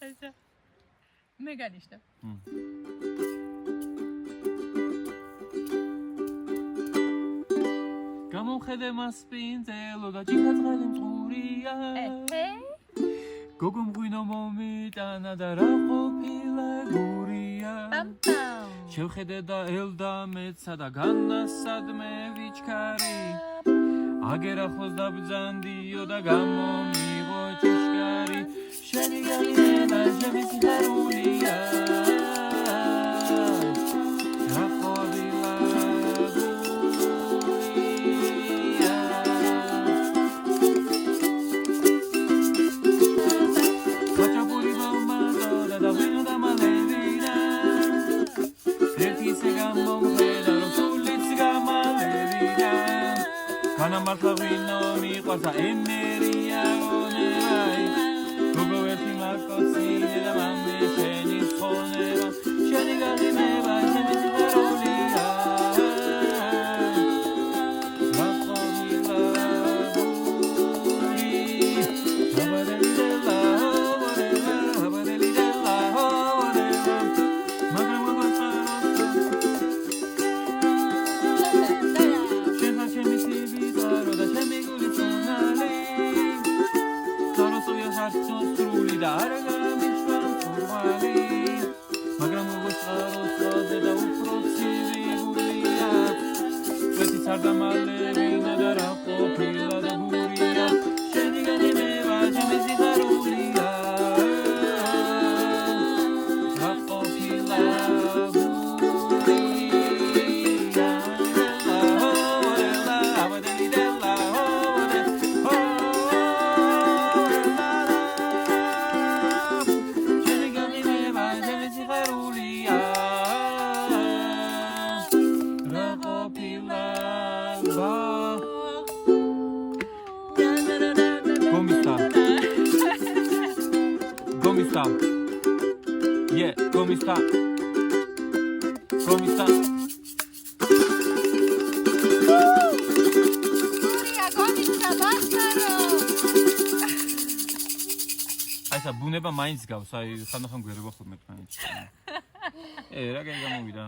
ესა მე განიშნა გამომხედე მას სპინძელო და ჭიქაძღალი მწყურია გოგო მღვინო მომიტანა და რა ყოფილა გურია შევხედე და ელდა მეცა და განასადმე ვიჩქარი აგერახოს დაბძანდიო და გამომიღო ჭიშკარი შენი გალინება ჩემი სიხარულია რა ყოფილა გურია ხაჭაპური მომადოდა და ვინო და მალევინა ერთის გამომხედა რომ სულიც გამალევინა განამართლა ვინო მიყვარს და ემერია ონერაი გოგო ერთი მაკოცინე და მამე შენი ხონება შენი გალინება ჩემი სიხარულია რა ყოფილა და არ გამიშვან ფორმალი მაგრამ მოგწყაროს ხაზე და უფრო ცივი გულია წვეთიც არ დამალევინა და რა ყოფილა და გურია შენი გალინება ჩემი სიხარულია რა ყოფილა Gomista. Yeah, Gomista. Gomista. გურია გომისტა ბახტარო აი სა ბუნება მაინც გავს, აი ხანდახან გვერდება ხოლმე თქვენ. რა გამოვიდა?